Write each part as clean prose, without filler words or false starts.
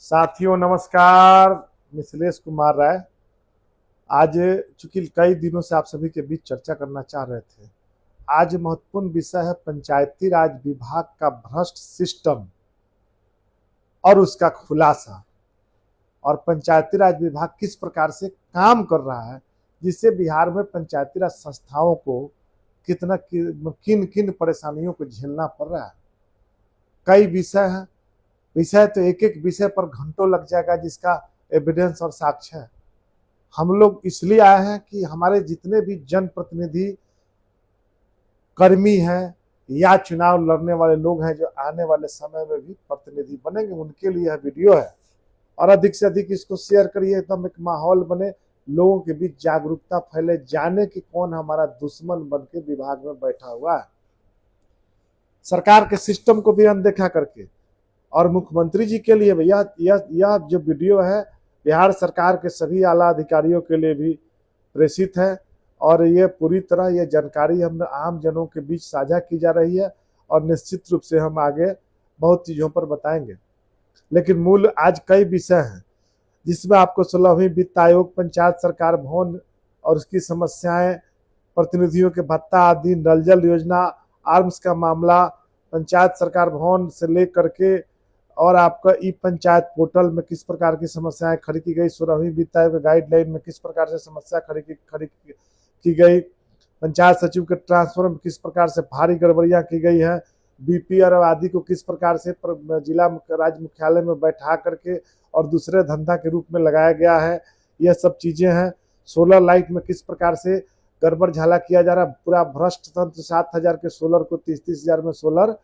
साथियों नमस्कार। मिथिलेश कुमार राय। आज चूंकि कई दिनों से आप सभी के बीच चर्चा करना चाह रहे थे, आज महत्वपूर्ण विषय है पंचायती राज विभाग का भ्रष्ट सिस्टम और उसका खुलासा, और पंचायती राज विभाग किस प्रकार से काम कर रहा है, जिससे बिहार में पंचायती राज संस्थाओं को कितना किन किन परेशानियों को झेलना पड़ रहा है। कई विषय हैं, विषय तो एक एक विषय पर घंटों लग जाएगा, जिसका एविडेंस और साक्ष्य है। हम लोग इसलिए आए हैं कि हमारे जितने भी जनप्रतिनिधि कर्मी हैं या चुनाव लड़ने वाले लोग हैं, जो आने वाले समय में भी प्रतिनिधि बनेंगे, उनके लिए यह वीडियो है। और अधिक से अधिक इसको शेयर करिए, एकदम एक माहौल बने, लोगों के बीच जागरूकता फैले, जाने कि कौन हमारा दुश्मन बन के विभाग में बैठा हुआ है, सरकार के सिस्टम को भी अनदेखा करके। और मुख्यमंत्री जी के लिए भैया यह जो वीडियो है बिहार सरकार के सभी आला अधिकारियों के लिए भी प्रेषित है, और ये पूरी तरह ये जानकारी हम आम जनों के बीच साझा की जा रही है, और निश्चित रूप से हम आगे बहुत चीज़ों पर बताएंगे। लेकिन मूल आज कई विषय हैं, जिसमें आपको 16वीं वित्त आयोग, पंचायत सरकार भवन और उसकी समस्याएं, प्रतिनिधियों के भत्ता आदि, नल जल योजना, आर्म्स का मामला, पंचायत सरकार भवन से लेकर के और आपका ई पंचायत पोर्टल में किस प्रकार की समस्याएं खड़ी की गई, 16वीं वित्त आयोग गाइडलाइन में किस प्रकार से समस्या खड़ी की गई, पंचायत सचिव के ट्रांसफर में किस प्रकार से भारी गड़बड़ियां की गई है, बीपीआर आदि को किस प्रकार से जिला राज्य मुख्यालय में बैठा करके और दूसरे धंधा के रूप में लगाया गया है, यह सब चीजें हैं। सोलर लाइट में किस प्रकार से गड़बड़ झाला किया जा रहा है, पूरा भ्रष्ट तंत्र, 7,000 के सोलर को 30,000 में सोलर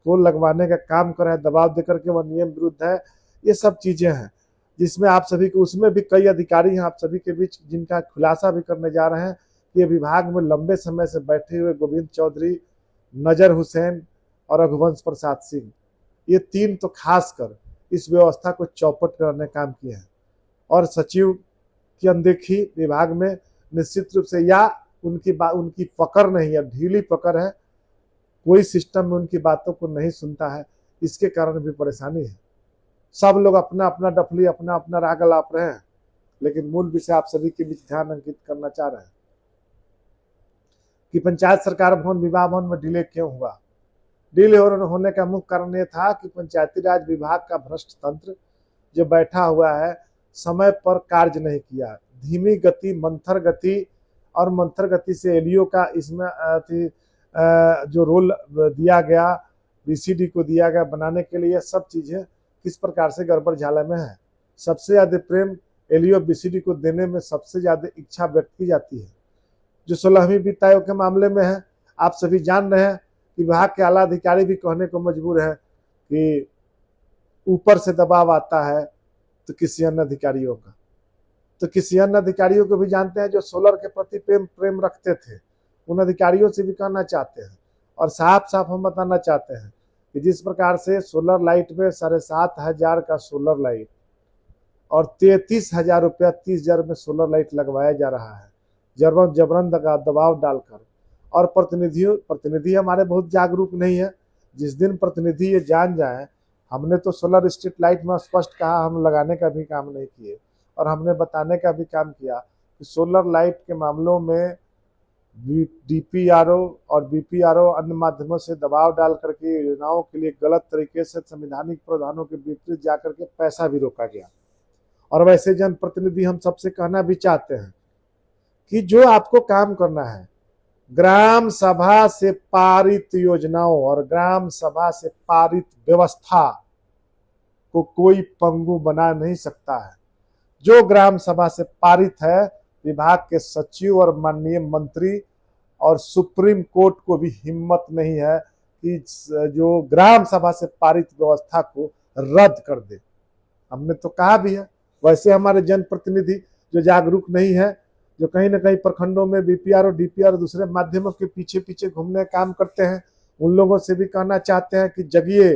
को लगवाने का काम कर रहा है, दबाव देकर के, वह नियम विरुद्ध है। ये सब चीजें हैं जिसमें आप सभी को, उसमें भी कई अधिकारी हैं आप सभी के बीच जिनका खुलासा भी करने जा रहे हैं। ये विभाग में लंबे समय से बैठे हुए गोविंद चौधरी, नजर हुसैन और रघुवंश प्रसाद सिंह, ये तीन तो खासकर इस व्यवस्था को चौपट करने काम किए हैं। और सचिव की अनदेखी विभाग में निश्चित रूप से, या उनकी पकड़ नहीं है, ढीली पकड़ है, कोई सिस्टम में उनकी बातों को नहीं सुनता है, इसके कारण भी परेशानी है। सब लोग अपना अपना डफली, अपना अपना राग अलाप रहे हैं, लेकिन मूल विषय आप सभी के बीच ध्यान अंकित करना चाह रहे हैं कि पंचायत सरकार भवन, विवाह भवन में डिले क्यों हुआ। डिले होने का मुख्य कारण यह था कि पंचायती राज विभाग का भ्रष्ट तंत्र जो बैठा हुआ है, समय पर कार्य नहीं किया, धीमी गति, मंथर गति, और मंथर गति से एलईओ का इसमें जो रोल दिया गया, बीसीडी को दिया गया बनाने के लिए, सब चीजें किस प्रकार से गड़बड़ झाला में है। सबसे ज्यादा प्रेम एलईओ बीसीडी को देने में सबसे ज्यादा इच्छा व्यक्त की जाती है, जो 16वीं वित्त आयोग के मामले में है। आप सभी जान रहे हैं कि विभाग के आला अधिकारी भी कहने को मजबूर है कि ऊपर से दबाव आता है तो किसी अन्य अधिकारियों का, तो किसी अन्य अधिकारियों को भी जानते हैं जो सोलर के प्रति प्रेम रखते थे, उन अधिकारियों से भी कहना चाहते हैं और साफ साफ हम बताना चाहते हैं कि जिस प्रकार से सोलर लाइट में 7,500 का सोलर लाइट और 33,000 रुपया 30,000 में सोलर लाइट लगवाया जा रहा है, जबरन दबाव डालकर। और प्रतिनिधि हमारे बहुत जागरूक नहीं है। जिस दिन प्रतिनिधि ये जान जाए, हमने तो सोलर स्ट्रीट लाइट में स्पष्ट कहा, हम लगाने का भी काम नहीं किए, और हमने बताने का भी काम किया कि सोलर लाइट के मामलों में डीपीआरओ और बीपीआरओ अन्य माध्यमों से दबाव डाल करके योजनाओं के लिए गलत तरीके से संवैधानिक प्रावधानों के विपरीत जाकर के पैसा भी रोका गया। और वैसे जनप्रतिनिधि हम सबसे कहना भी चाहते हैं कि जो आपको काम करना है, ग्राम सभा से पारित योजनाओं और ग्राम सभा से पारित व्यवस्था को कोई पंगु बना नहीं सकता है। जो ग्राम सभा से पारित है, विभाग के सचिव और माननीय मंत्री और सुप्रीम कोर्ट को भी हिम्मत नहीं है कि जो ग्राम सभा से पारित व्यवस्था को रद्द कर दे। हमने तो कहा भी है। वैसे हमारे जनप्रतिनिधि जो जागरूक नहीं है, जो कहीं ना कहीं प्रखंडों में बीपीआर और डीपीआर और दूसरे माध्यमों के पीछे पीछे घूमने काम करते हैं, उन लोगों से भी कहना चाहते हैं कि जगिए,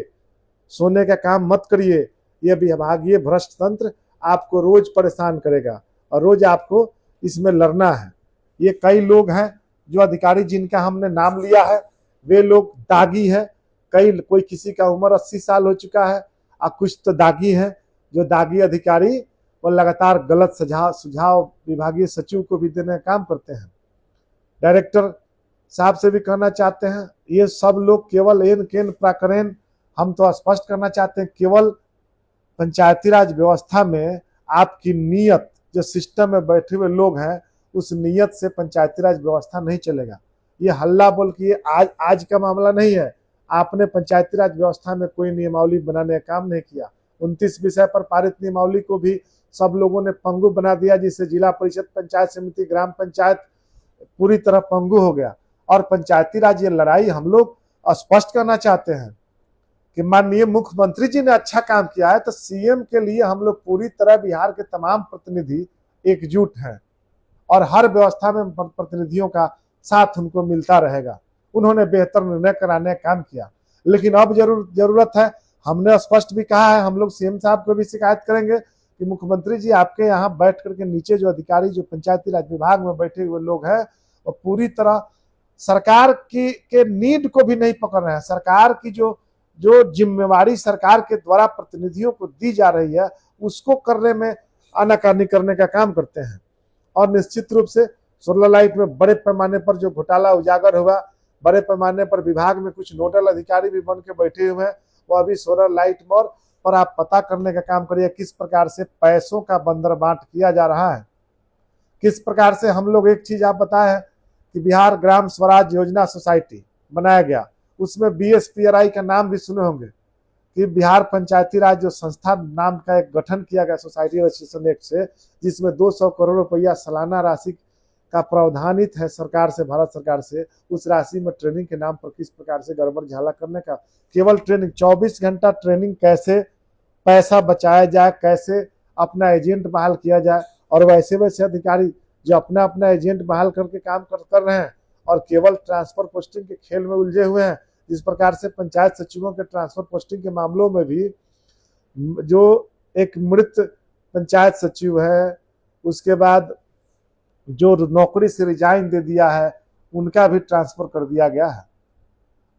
सोने का काम मत करिए। यह विभागीय भ्रष्ट तंत्र आपको रोज परेशान करेगा और रोज आपको इसमें लड़ना है। ये कई लोग हैं जो अधिकारी जिनका हमने नाम लिया है, वे लोग दागी है। कोई किसी का उम्र 80 साल हो चुका है और कुछ तो दागी है, जो दागी अधिकारी वो लगातार गलत सुझाव विभागीय सचिव को भी देने का काम करते हैं। डायरेक्टर साहब से भी कहना चाहते हैं, ये सब लोग केवल एन केन प्रकरण, हम तो स्पष्ट करना चाहते हैं, केवल पंचायती राज व्यवस्था में आपकी नीयत, जो सिस्टम में बैठे हुए लोग हैं उस नीयत से पंचायती राज व्यवस्था नहीं चलेगा। ये हल्ला बोल के आज का मामला नहीं है। आपने पंचायती राज व्यवस्था में कोई नियमावली बनाने का काम नहीं किया। 29 विषय पर पारित नियमावली को भी सब लोगों ने पंगु बना दिया, जिससे जिला परिषद, पंचायत समिति, ग्राम पंचायत पूरी तरह पंगु हो गया। और पंचायती राज ये लड़ाई हम लोग स्पष्ट करना चाहते हैं कि माननीय मुख्यमंत्री जी ने अच्छा काम किया है, तो सीएम के लिए हम लोग पूरी तरह बिहार के तमाम प्रतिनिधि एकजुट हैं और हर व्यवस्था में प्रतिनिधियों का साथ उनको मिलता रहेगा। उन्होंने बेहतर निर्णय कराने का काम किया, लेकिन अब जरूरत है, हमने स्पष्ट भी कहा है, हम लोग सीएम साहब को भी शिकायत करेंगे कि मुख्यमंत्री जी आपके यहाँ बैठ करके नीचे जो अधिकारी, जो पंचायती राज विभाग में बैठे हुए लोग हैं, वो पूरी तरह सरकार के नीड को भी नहीं पकड़ रहे हैं। सरकार की जो जिम्मेवारी सरकार के द्वारा प्रतिनिधियों को दी जा रही है उसको करने में आनाकानी करने का काम करते हैं। और निश्चित रूप से सोलर लाइट में बड़े पैमाने पर जो घोटाला उजागर हुआ, बड़े पैमाने पर विभाग में कुछ नोडल अधिकारी भी बन के बैठे हुए हैं, वो अभी सोलर लाइट पर आप पता करने का काम करिए किस प्रकार से पैसों का बंदरबांट किया जा रहा है, किस प्रकार से। हम लोग एक चीज आप बताए हैं कि बिहार ग्राम स्वराज योजना सोसाइटी बनाया गया, उसमें बीएसपीआरआई का नाम भी सुने होंगे कि बिहार पंचायती राज जो संस्था नाम का एक गठन किया गया सोसाइटी रजिस्ट्रेशन एक्ट से, जिसमें 200 करोड़ रुपया सालाना राशि का प्रावधानित है सरकार से, भारत सरकार से। उस राशि में ट्रेनिंग के नाम पर किस प्रकार से गड़बड़ झाला करने का, केवल ट्रेनिंग 24 घंटा ट्रेनिंग, कैसे पैसा बचाया जाए, कैसे अपना एजेंट बहाल किया जाए। और वैसे वैसे अधिकारी जो अपना एजेंट बहाल करके काम कर रहे हैं और केवल ट्रांसफर पोस्टिंग के खेल में उलझे हुए हैं। इस प्रकार से पंचायत सचिवों के ट्रांसफर पोस्टिंग के मामलों में भी जो एक मृत पंचायत सचिव है, उसके बाद जो नौकरी से रिजाइन दे दिया है, उनका भी ट्रांसफर कर दिया गया है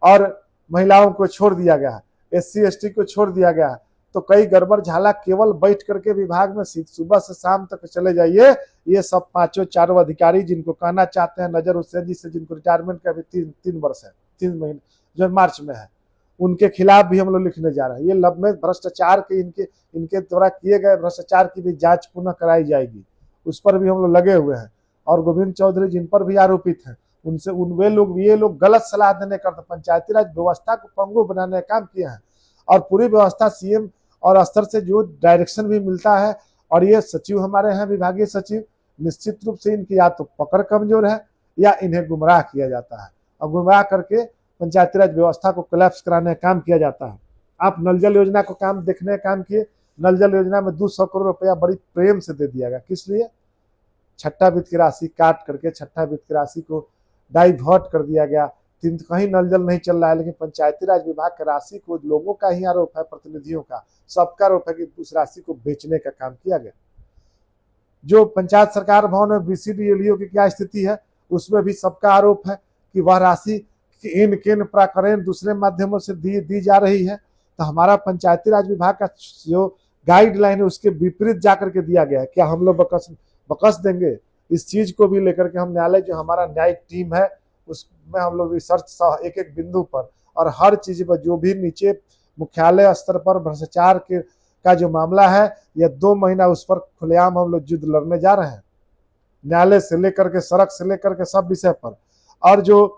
और महिलाओं को छोड़ दिया गया है, SC ST को छोड़ दिया गया है। तो कई गड़बड़ झाला केवल बैठ करके विभाग में सुबह से शाम तक चले जाइए। ये सब पांचों चारों अधिकारी जिनको कहना चाहते हैं नजर हुसैन जी से, जिनको रिटायरमेंट का भी 3 वर्ष है, 3 महीने जो मार्च में है, उनके खिलाफ भी हम लोग लिखने जा रहे हैं। ये लब में भ्रष्टाचार के इनके द्वारा किए गए भ्रष्टाचार की भी जांच पुनः कराई जाएगी, उस पर भी हम लोग लगे हुए हैं। और गोविंद चौधरी जिन पर भी आरोपित हैं, उनसे ये लोग गलत सलाह देने का, पंचायती राज व्यवस्था को पंगु बनाने का काम किए हैं। और पूरी व्यवस्था सीएम और स्तर से जो डायरेक्शन भी मिलता है, और ये सचिव हमारे हैं विभागीय सचिव, निश्चित रूप से इनकी या तो पकड़ कमजोर है या इन्हें गुमराह किया जाता है, और गुमराह करके पंचायती राज व्यवस्था को कोलैप्स कराने का काम किया जाता है। आप नल जल योजना को काम देखने का काम किए, नल जल योजना में 200 करोड़ रुपया बड़ी प्रेम से दे दिया गया। किस लिए? छठा वित्त की राशि काट करके छठा वित्त की राशि को डाइवर्ट कर दिया गया। कहीं नल जल नहीं चल रहा है, लेकिन पंचायती राज विभाग की राशि को, लोगों का ही आरोप है, प्रतिनिधियों का, सबका आरोप है कि उस राशि को बेचने का काम किया गया। जो पंचायत सरकार भवन में BCD-LEO की क्या स्थिति है, उसमें भी सबका आरोप है कि वह राशि इन किन प्रकरण दूसरे माध्यमों से दी जा रही है। तो हमारा पंचायती राज विभाग का जो गाइडलाइन है उसके विपरीत जाकर के दिया गया है। क्या हम लोग बकस देंगे? इस चीज को भी लेकर के हम न्यायालय, जो हमारा न्यायिक टीम है, उसमें हम लोग रिसर्च एक एक बिंदु पर और हर चीज पर, जो भी नीचे मुख्यालय स्तर पर भ्रष्टाचार का जो मामला है, यह 2 महीना उस पर खुलेआम हम लोग युद्ध लड़ने जा रहे हैं, न्यायालय से लेकर के, सड़क से लेकर के सब विषय पर। और जो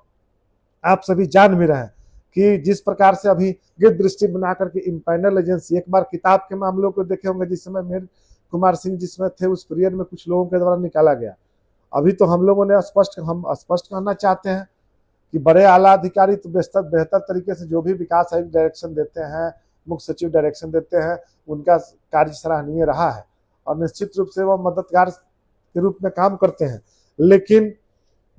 आप सभी जान भी रहे हैं कि जिस प्रकार से अभी गिर दृष्टि बना करके इम्पैनल एजेंसी, एक बार किताब के मामलों को देखे होंगे जिस समय मीर कुमार सिंह जिसमें थे, उस पीरियड में कुछ लोगों के द्वारा निकाला गया। अभी तो हम लोगों ने स्पष्ट कहना चाहते हैं कि बड़े आला अधिकारी तो बेहतर तरीके से जो भी विकास आयुक्त डायरेक्शन देते हैं, मुख्य सचिव डायरेक्शन देते हैं, उनका कार्य सराहनीय रहा है और निश्चित रूप से वह मददगार के रूप में काम करते हैं। लेकिन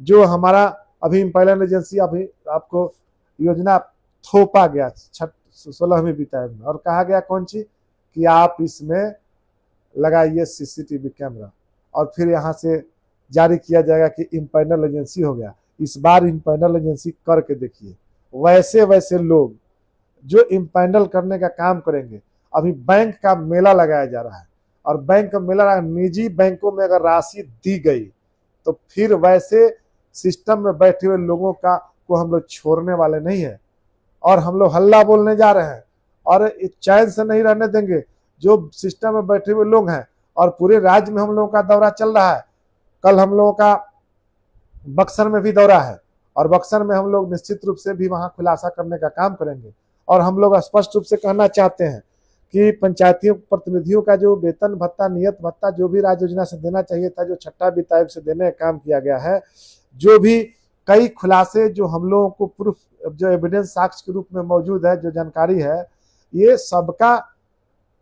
जो हमारा अभी इम्पैनल एजेंसी, अभी आपको योजना थोपा गया 16वीं वित्त में, और कहा गया कौन सी कि आप इसमें लगाइए CCTV कैमरा, और फिर यहाँ से जारी किया जाएगा कि इम्पैनल एजेंसी हो गया। इस बार इम्पैनल एजेंसी करके देखिए, वैसे वैसे लोग जो इम्पैनल करने का काम करेंगे अभी बैंक का मेला लगाया जा रहा है, और बैंक का मेला निजी बैंकों में अगर राशि दी गई तो फिर वैसे सिस्टम में बैठे हुए लोगों का को हम लोग छोड़ने वाले नहीं है, और हम लोग हल्ला बोलने जा रहे हैं और चैन से नहीं रहने देंगे जो सिस्टम में बैठे हुए लोग हैं। और पूरे राज्य में हम लोगों का दौरा चल रहा है। कल हम लोगों का बक्सर में भी दौरा है, और बक्सर में हम लोग निश्चित रूप से भी वहां खुलासा करने का काम करेंगे। और हम लोग स्पष्ट रूप से कहना चाहते हैं कि पंचायती प्रतिनिधियों का जो वेतन भत्ता, नियत भत्ता जो भी राज्य योजना से देना चाहिए था, जो छठा वित्त आयोग से देने का काम किया गया है, जो भी कई खुलासे जो हम लोगों को प्रूफ, जो एविडेंस साक्ष्य के रूप में मौजूद है, जो जानकारी है, ये सबका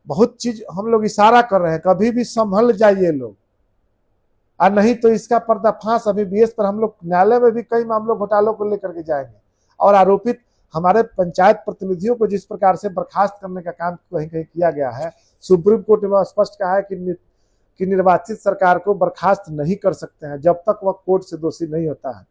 बहुत चीज हम लोग इशारा कर रहे हैं, कभी भी संभल जाइए लोग, और नहीं तो इसका पर्दाफाश अभी बीएस पर हम लोग न्यायालय में भी कई मामलों घोटालों को लेकर के जाएंगे। और आरोपित हमारे पंचायत प्रतिनिधियों को जिस प्रकार से बर्खास्त करने का काम कहीं कहीं किया गया है, सुप्रीम कोर्ट में स्पष्ट कहा है कि निर्वाचित सरकार को बर्खास्त नहीं कर सकते हैं जब तक वह कोर्ट से दोषी नहीं होता है।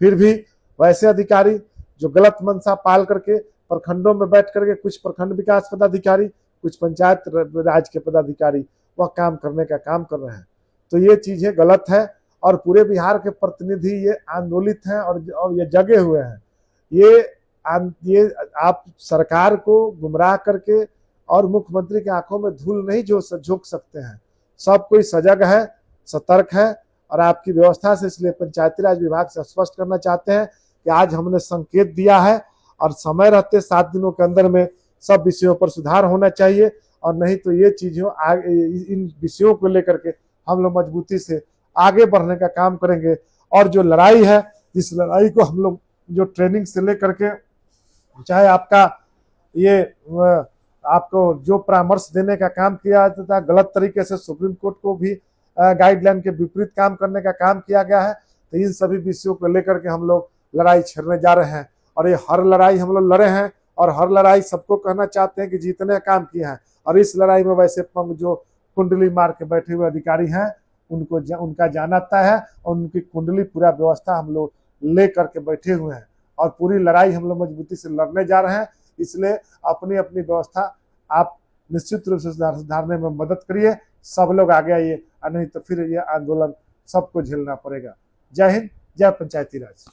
फिर भी वैसे अधिकारी जो गलत मंशा पाल करके प्रखंडों में बैठ करके, कुछ प्रखंड विकास पदाधिकारी, कुछ पंचायत राज के पदाधिकारी वह काम करने का काम कर रहे हैं, तो ये चीजें गलत है। और पूरे बिहार के प्रतिनिधि ये आंदोलित हैं और ये जगे हुए हैं। ये आप सरकार को गुमराह करके और मुख्यमंत्री की आंखों में धूल नहीं झोंक सकते हैं। सब कोई सजग है, सतर्क है, और आपकी व्यवस्था से, इसलिए पंचायती राज विभाग से स्पष्ट करना चाहते हैं कि आज हमने संकेत दिया है, और समय रहते 7 दिनों के अंदर में सब विषयों पर सुधार होना चाहिए, और नहीं तो ये चीजों इन विषयों को लेकर के हम लोग मजबूती से आगे बढ़ने का काम करेंगे। और जो लड़ाई है, इस लड़ाई को हम लोग जो ट्रेनिंग से लेकर के, चाहे आपका ये आपको जो परामर्श देने का काम किया जाता था, गलत तरीके से सुप्रीम कोर्ट को भी गाइडलाइन के विपरीत काम करने का काम किया गया है, तो इन सभी विषयों को लेकर के हम लोग लड़ाई छेड़ने जा रहे हैं। और ये हर लड़ाई हम लोग लड़े हैं, और हर लड़ाई सबको कहना चाहते हैं कि जीतने काम किए हैं। और इस लड़ाई में वैसे जो कुंडली मार के बैठे हुए अधिकारी हैं, उनका जाना तय है, और उनकी कुंडली पूरा व्यवस्था हम लोग ले करके बैठे हुए हैं, और पूरी लड़ाई हम लोग मजबूती से लड़ने जा रहे हैं। इसलिए अपनी अपनी व्यवस्था आप निश्चित रूप से सुधारने में मदद करिए, सब लोग आगे आइए, और नहीं तो फिर ये आंदोलन सबको झेलना पड़ेगा। जय हिंद, जय पंचायती राज।